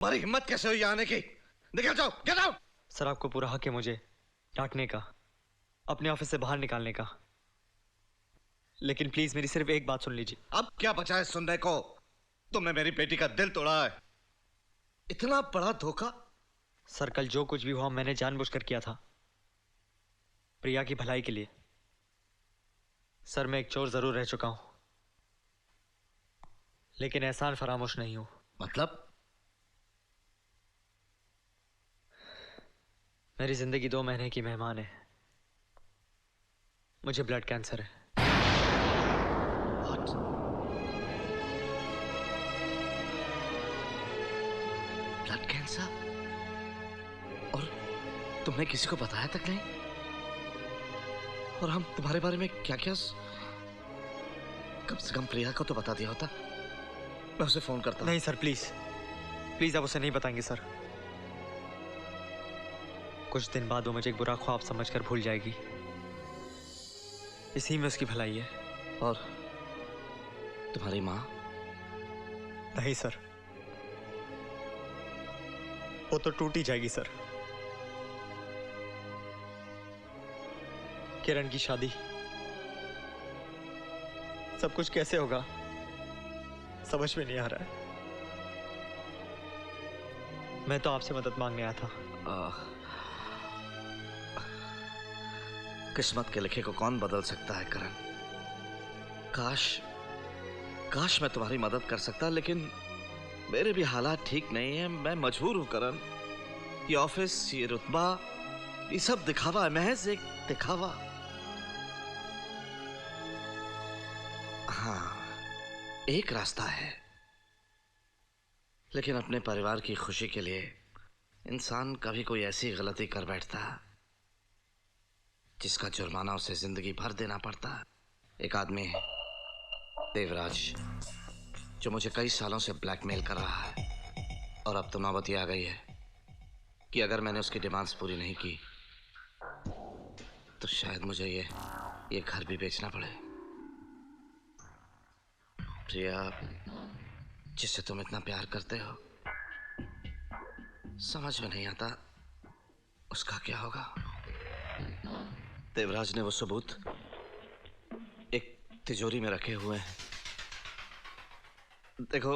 तुम्हारी हिम्मत कैसे हुई आने की? निकल जाओ, गेट आउट। सर आपको पूरा हक है मुझे डांटने का, अपने ऑफिस से बाहर निकालने का, लेकिन प्लीज मेरी सिर्फ एक बात सुन लीजिए। अब क्या बचा है सुनने को? तुमने मेरी बेटी का दिल तोड़ा है। इतना बड़ा धोखा। सर कल जो कुछ भी हुआ मैंने जानबूझकर किया था, प्रिया की भलाई के लिए। सर मैं एक चोर जरूर रह चुका हूं, लेकिन एहसान फरामोश नहीं हूं। मतलब? मेरी जिंदगी 2 महीने की मेहमान है। मुझे ब्लड कैंसर है। What? Blood cancer? और तुमने किसी को बताया तक नहीं? और हम तुम्हारे बारे में क्या क्या कम से कम प्रिया को तो बता दिया होता। मैं उसे फोन करता हूं। नहीं सर प्लीज प्लीज आप उसे नहीं बताएंगे सर। कुछ दिन बाद वो मुझे एक बुरा ख्वाब समझकर भूल जाएगी। इसी में उसकी भलाई है। और तुम्हारी माँ? नहीं सर, वो तो टूट ही जाएगी सर। किरण की शादी, सब कुछ कैसे होगा समझ में नहीं आ रहा है। मैं तो आपसे मदद मांगने आया था। किस्मत के लिखे को कौन बदल सकता है करण? काश मैं तुम्हारी मदद कर सकता, लेकिन मेरे भी हालात ठीक नहीं है। मैं मजबूर हूं करण। ये ऑफिस, ये रुतबा, ये सब दिखावा है, महज एक दिखावा। हाँ, एक रास्ता है, लेकिन अपने परिवार की खुशी के लिए इंसान कभी कोई ऐसी गलती कर बैठता है जिसका जुर्माना उसे जिंदगी भर देना पड़ता है। एक आदमी है देवराज, जो मुझे कई सालों से ब्लैकमेल कर रहा है, और अब तो नौबत ये आ गई है कि अगर मैंने उसकी डिमांड्स पूरी नहीं की तो शायद मुझे ये घर भी बेचना पड़े। प्रिया, जिससे तुम इतना प्यार करते हो, समझ में नहीं आता उसका क्या होगा। देवराज ने वो सबूत एक तिजोरी में रखे हुए हैं। देखो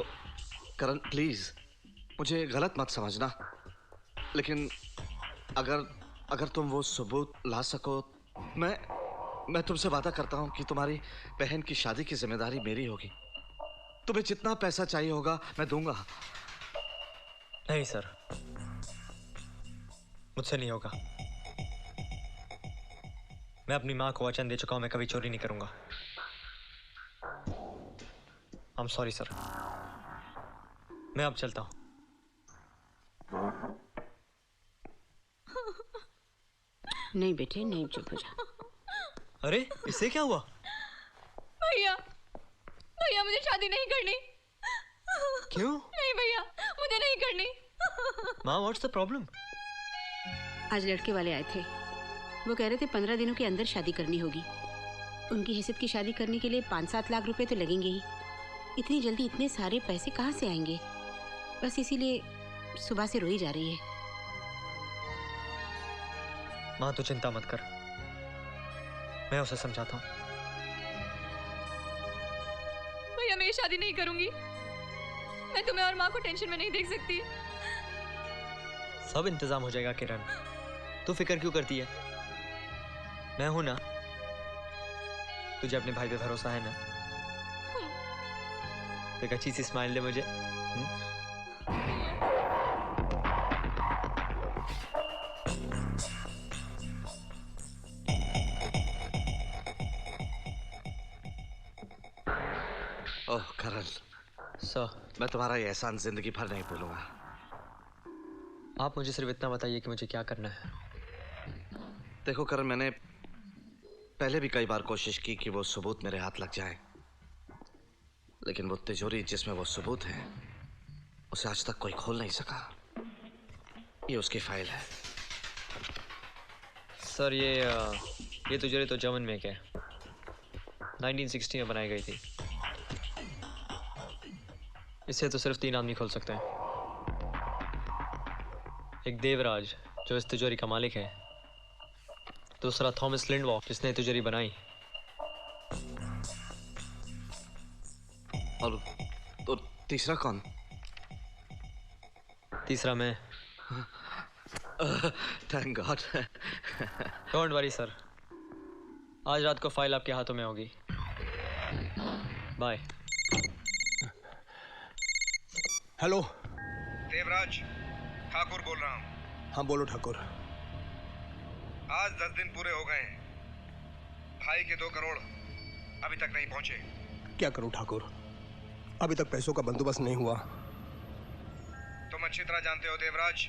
करण, प्लीज मुझे गलत मत समझना, लेकिन अगर तुम वो सबूत ला सको, मैं तुमसे वादा करता हूं कि तुम्हारी बहन की शादी की जिम्मेदारी मेरी होगी। तुम्हें जितना पैसा चाहिए होगा मैं दूंगा। नहीं सर, मुझसे नहीं होगा। मैं अपनी माँ को वचन दे चुका हूं, मैं कभी चोरी नहीं करूंगा। I'm sorry सर, मैं अब चलता हूं। नहीं बेटे नहीं, चुप हो जा। अरे इससे क्या हुआ? भैया भैया मुझे शादी नहीं करनी। क्यों? नहीं भैया, मुझे नहीं करनी। माँ व्हाट्स द प्रॉब्लम? आज लड़के वाले आए थे, वो कह रहे थे 15 दिनों के अंदर शादी करनी होगी। उनकी हैसियत की शादी करने के लिए 5-7 लाख रुपए तो लगेंगे ही। इतनी जल्दी इतने सारे पैसे कहाँ से आएंगे? बस इसीलिए सुबह से रोई जा रही है। माँ तो चिंता मत कर, मैं उसे समझाता हूँ। भैया मैं ये शादी नहीं करूंगी। मैं तुम्हें और माँ को टेंशन में नहीं देख सकती। सब इंतजाम हो जाएगा किरण, तू फिक्र क्यों करती है? मैं हूं ना, तुझे अपने भाई पे भरोसा है ना? तो एक अच्छी सी स्माइल दे मुझे। ओह करण, सर मैं तुम्हारा ये एहसान जिंदगी भर नहीं भूलूंगा। आप मुझे सिर्फ इतना बताइए कि मुझे क्या करना है। देखो करण, मैंने पहले भी कई बार कोशिश की कि वो सबूत मेरे हाथ लग जाए, लेकिन वो तिजोरी जिसमें वो सबूत है उसे आज तक कोई खोल नहीं सका। ये उसकी फाइल है। सर ये तिजोरी तो जर्मन में है, 1960 में बनाई गई थी। इसे तो सिर्फ 3 आदमी खोल सकते हैं। एक देवराज जो इस तिजोरी का मालिक है, दूसरा थॉमस लिंडवॉक जिसने तिजोरी बनाई, और तीसरा कौन? तीसरा मैं। Thank God. Don't worry sir, आज रात को फाइल आपके हाथों में होगी। बाय। हेलो। देवराज, ठाकुर बोल रहा हूँ। हाँ बोलो ठाकुर। आज 10 दिन पूरे हो गए हैं। भाई के 2 करोड़ अभी तक नहीं पहुंचे। क्या करूं ठाकुर, अभी तक पैसों का बंदोबस्त नहीं हुआ। तुम अच्छी तरह जानते हो देवराज,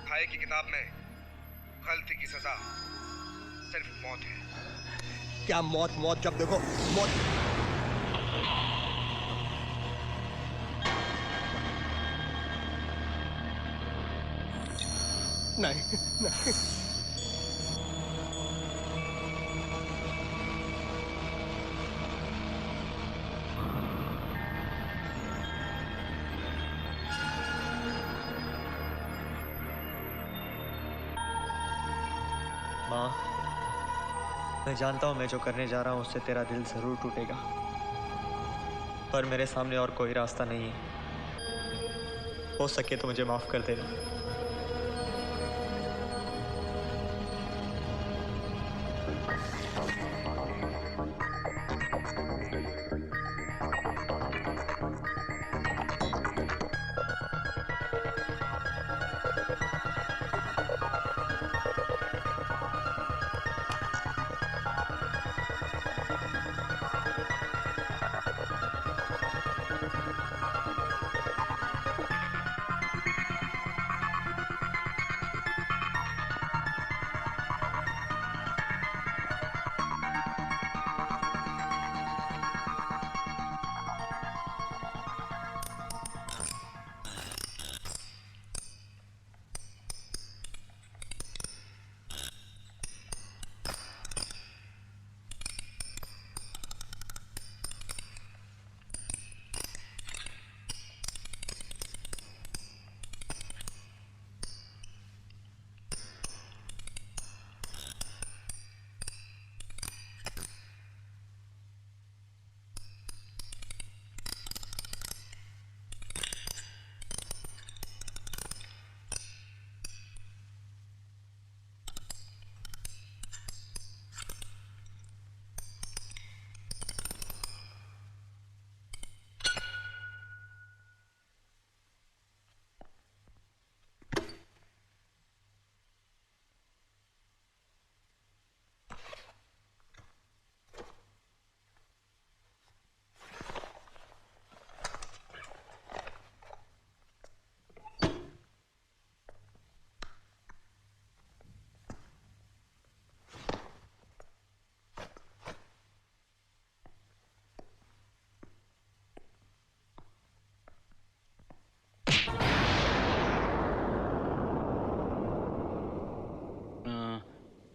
भाई की किताब में गलती की सजा सिर्फ मौत है। क्या मौत? मौत जब देखो मौत। नहीं नहीं। माँ, मैं जानता हूँ मैं जो करने जा रहा हूँ उससे तेरा दिल जरूर टूटेगा, पर मेरे सामने और कोई रास्ता नहीं है। हो सके तो मुझे माफ कर देना।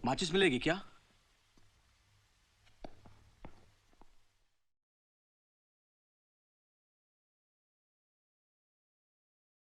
माचिस मिलेगी क्या?